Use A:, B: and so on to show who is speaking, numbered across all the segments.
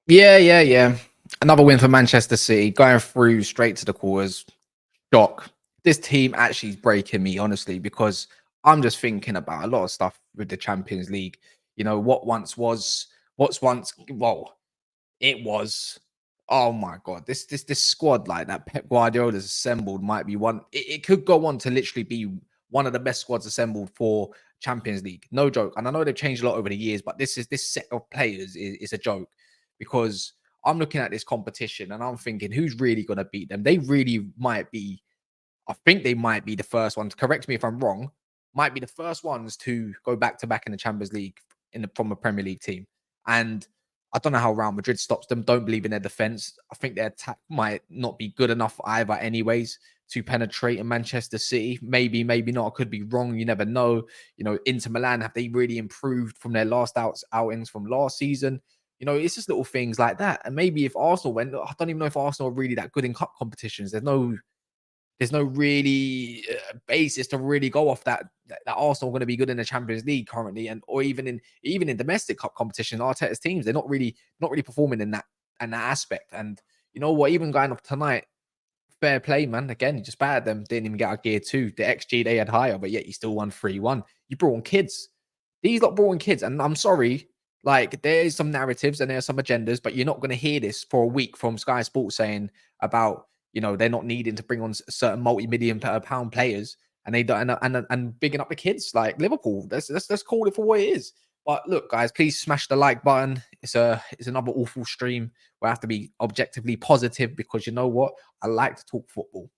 A: Yeah. Another win for Manchester City, going through straight to the quarters. Shock. This team actually is breaking me, honestly, because I'm just thinking about a lot of stuff with the Champions League. What once was, what's once, well, it was. Oh my god, this squad like that Pep Guardiola's assembled might be one. It could go on to literally be one of the best squads assembled for Champions League. No joke. And I know they've changed a lot over the years, but this set of players is a joke because I'm looking at this competition and I'm thinking, who's really gonna beat them? They really might be. I think they might be the first ones. Correct me if I'm wrong. Might be the first ones to go back to back in the Champions League from a Premier League team. And I don't know how Real Madrid stops them. Don't believe in their defense. I think their attack might not be good enough either, anyways, to penetrate in Manchester City. Maybe not. I could be wrong. You never know. Inter Milan, have they really improved from their last outings from last season? It's just little things like that. And maybe if Arsenal went, I don't even know if Arsenal are really that good in cup competitions. There's no really basis to really go off that Arsenal are going to be good in the Champions League currently, and or even in domestic cup competition. Arteta's teams, they're not really performing in that aspect. And you know what? Even going off tonight, fair play, man. Again, you just battered them. Didn't even get a gear two. The XG they had higher, but yet you still won 3-1. You brought on kids. These lot brought in kids, and I'm sorry. Like there is some narratives and there's some agendas, but you're not going to hear this for a week from Sky Sports saying about they're not needing to bring on certain multi-million pound players, and they don't and bigging up the kids like Liverpool. Let's call it for what it is. But look, guys, please smash the like button. It's another awful stream where I have to be objectively positive because you know what? I like to talk football.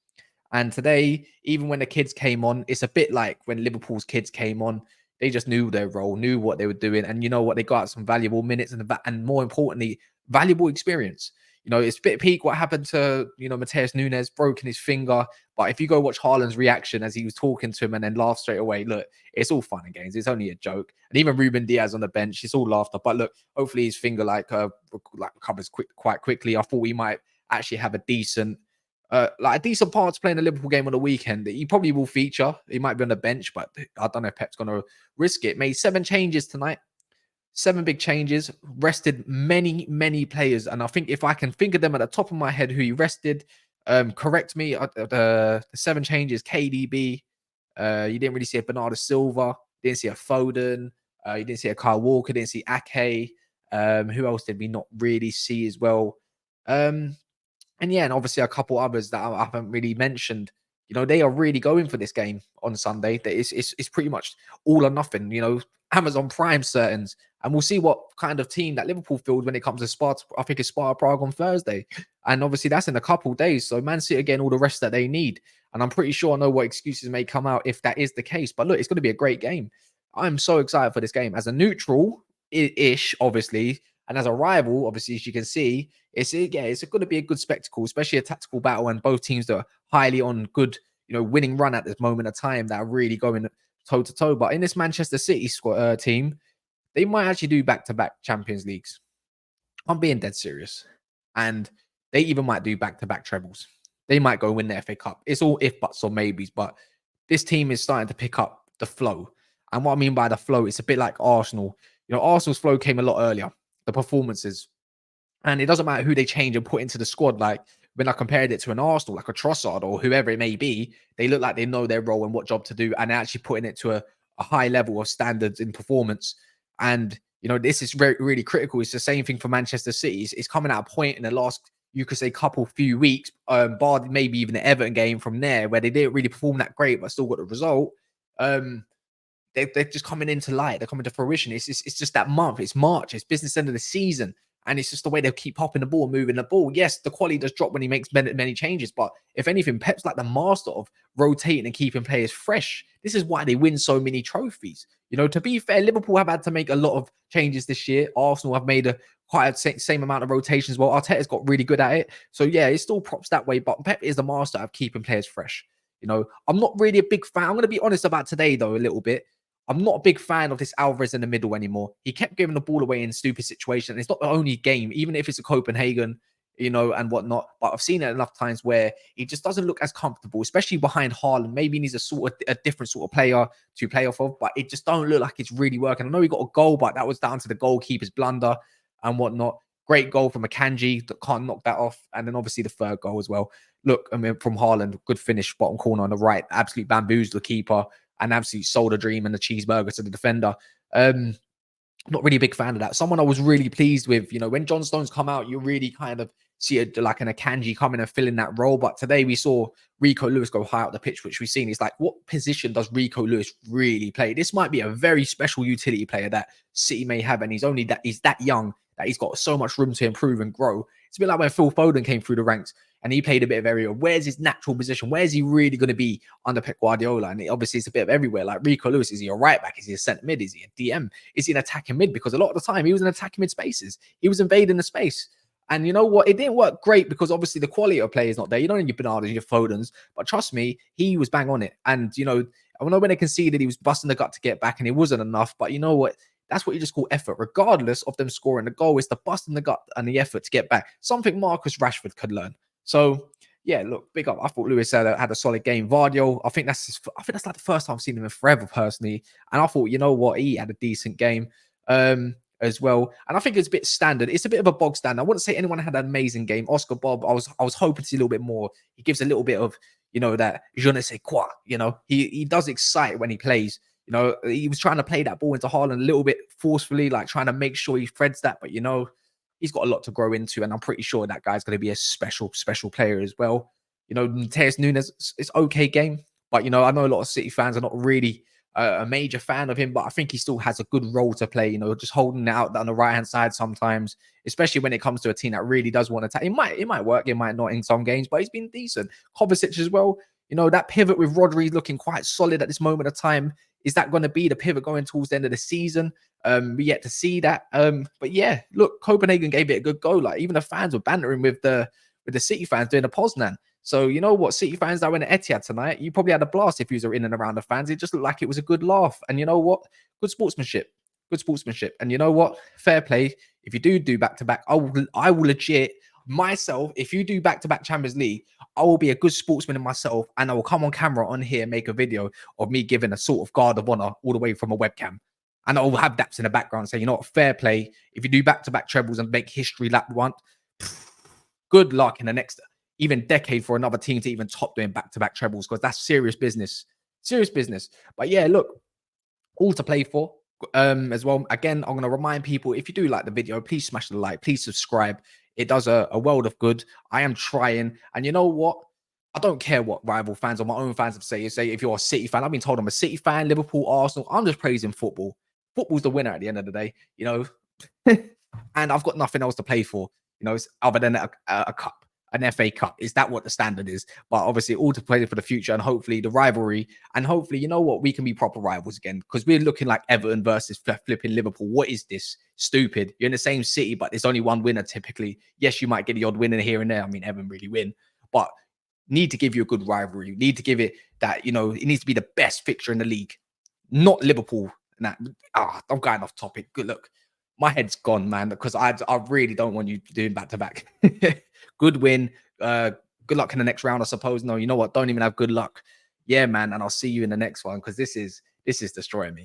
A: And today, even when the kids came on, it's a bit like when Liverpool's kids came on. They just knew their role, knew what they were doing, and you know what? They got some valuable minutes and more importantly, valuable experience. It's a bit peak what happened to Mateus Nunes broken his finger. But if you go watch Haaland's reaction as he was talking to him and then laugh straight away, look, it's all fun and games. It's only a joke. And even Ruben Diaz on the bench, it's all laughter. But look, hopefully his finger recovers quite quickly. I thought we might actually have a decent part to play in a Liverpool game on the weekend. He probably will feature. He might be on the bench, but I don't know if Pep's going to risk it. Made 7 changes tonight, 7 big changes, rested many players. And I think if I can think of them at the top of my head who he rested, correct me. The 7 changes: KDB. You didn't really see a Bernardo Silva. Didn't see a Foden. You didn't see a Kyle Walker. Didn't see Ake. Who else did we not really see as well? Um, and yeah, and obviously a couple others that I haven't really mentioned. They are really going for this game on Sunday. That it's pretty much all or nothing. Amazon Prime certains, and we'll see what kind of team that Liverpool field when it comes to Sparta. I think it's Sparta Prague on Thursday, and obviously that's in a couple days. So Man City again, all the rest that they need, and I'm pretty sure I know what excuses may come out if that is the case. But look, it's going to be a great game. I'm so excited for this game as a neutral ish, obviously, and as a rival, obviously, as you can see, it's going to be a good spectacle, especially a tactical battle, and both teams that are highly on good, winning run at this moment of time that are really going toe to toe. But in this Manchester City squad team, they might actually do back to back Champions Leagues. I'm being dead serious, and they even might do back to back trebles. They might go win the FA Cup. It's all if buts or maybes, but this team is starting to pick up the flow. And what I mean by the flow, it's a bit like Arsenal. Arsenal's flow came a lot earlier. The performances, and it doesn't matter who they change and put into the squad. Like when I compared it to an Arsenal, like a Trossard or whoever it may be, they look like they know their role and what job to do, and they're actually putting it to a high level of standards in performance. And this is very really critical. It's the same thing for Manchester City. It's coming at a point in the last, you could say, couple few weeks, bar maybe even the Everton game from there, where they didn't really perform that great, but still got the result. Um, they're just coming into light. They're coming to fruition. It's just that month. It's March. It's business end of the season. And it's just the way they'll keep popping the ball, moving the ball. Yes, the quality does drop when he makes many changes. But if anything, Pep's like the master of rotating and keeping players fresh. This is why they win so many trophies. To be fair, Liverpool have had to make a lot of changes this year. Arsenal have made quite a same amount of rotations. Well, Arteta's got really good at it. So yeah, it's still props that way. But Pep is the master of keeping players fresh. I'm not really a big fan. I'm going to be honest about today, though, a little bit. I'm not a big fan of this Alvarez in the middle anymore. He kept giving the ball away in stupid situations. And it's not the only game, even if it's a Copenhagen, and whatnot. But I've seen it enough times where he just doesn't look as comfortable, especially behind Haaland. Maybe he needs a different sort of player to play off of, but it just don't look like it's really working. I know he got a goal, but that was down to the goalkeeper's blunder and whatnot. Great goal from Akanji that can't knock that off. And then obviously the third goal as well. Look, I mean, from Haaland, good finish, bottom corner on the right, absolute bamboozled the keeper and absolute sold a dream and a cheeseburger to the defender. Not really a big fan of that. Someone I was really pleased with, when John Stones come out, you really kind of see like an Akanji come in and fill in that role. But today we saw Rico Lewis go high up the pitch, which we've seen. It's like, what position does Rico Lewis really play? This might be a very special utility player that City may have, and he's that young that he's got so much room to improve and grow. It's a bit like when Phil Foden came through the ranks and he played a bit of area. Where's his natural position? Where's he really going to be under Pep Guardiola? And obviously it's a bit of everywhere. Like Rico Lewis, is he a right back? Is he a centre mid? Is he a DM? Is he an attacking mid? Because a lot of the time he was in attacking mid spaces. He was invading the space. And you know what? It didn't work great because obviously the quality of play is not there. You don't need your Bernardos, your Fodens. But trust me, he was bang on it. And, I know when they conceded, he was busting the gut to get back and it wasn't enough. But you know what? That's what you just call effort, regardless of them scoring. The goal is the bust in the gut and the effort to get back. Something Marcus Rashford could learn. So, yeah, look, big up. I thought Lewis had a solid game. Vardio, I think that's like the first time I've seen him in forever, personally. And I thought, you know what, he had a decent game as well. And I think it's a bit standard. It's a bit of a bog standard. I wouldn't say anyone had an amazing game. Oscar Bob, I was hoping to see a little bit more. He gives a little bit of, that je ne sais quoi. He does excite when he plays. He was trying to play that ball into Haaland a little bit forcefully, like trying to make sure he threads that. But, he's got a lot to grow into. And I'm pretty sure that guy's going to be a special, special player as well. Mateus Nunes, it's okay game. But, I know a lot of City fans are not really a major fan of him, but I think he still has a good role to play, just holding it out on the right-hand side sometimes, especially when it comes to a team that really does want to attack. It might work, it might not in some games, but he's been decent. Kovacic as well. That pivot with Rodri looking quite solid at this moment of time. Is that going to be the pivot going towards the end of the season? We yet to see that. But yeah, look, Copenhagen gave it a good go. Like even the fans were bantering with the City fans doing a Poznan. So you know what, City fans that went at Etihad tonight, you probably had a blast if you were in and around the fans. It just looked like it was a good laugh. And you know what? Good sportsmanship. Good sportsmanship. And you know what? Fair play. If you do back-to-back, I will legit myself, if you do back-to-back Champions League, I will be a good sportsman in myself and I will come on camera on here and make a video of me giving a sort of guard of honor all the way from a webcam. And I'll have daps in the background saying, you know what, fair play. If you do back-to-back trebles and make history lap one, good luck in the next even decade for another team to even top doing back-to-back trebles, because that's serious business. Serious business. But yeah, look, all to play for as well. Again, I'm going to remind people, if you do like the video, please smash the like, please subscribe. It does a world of good. I am trying. And you know what? I don't care what rival fans or my own fans have say. Say if you're a City fan, I've been told I'm a City fan, Liverpool, Arsenal. I'm just praising football. Football's the winner at the end of the day, and I've got nothing else to play for, other than a cup. An FA Cup. Is that what the standard is? But obviously all to play for the future and hopefully the rivalry. And hopefully, you know what, we can be proper rivals again, because we're looking like Everton versus flipping Liverpool. What is this? Stupid. You're in the same city, but there's only one winner typically. Yes, you might get the odd winner here and there. I mean, Everton really win, but need to give you a good rivalry. You need to give it that, it needs to be the best fixture in the league, not Liverpool. And that, I'm going off topic. Good look. My head's gone, man, because I really don't want you doing back-to-back. Good win. Good luck in the next round, I suppose. No, you know what? Don't even have good luck. Yeah, man. And I'll see you in the next one, because this is destroying me.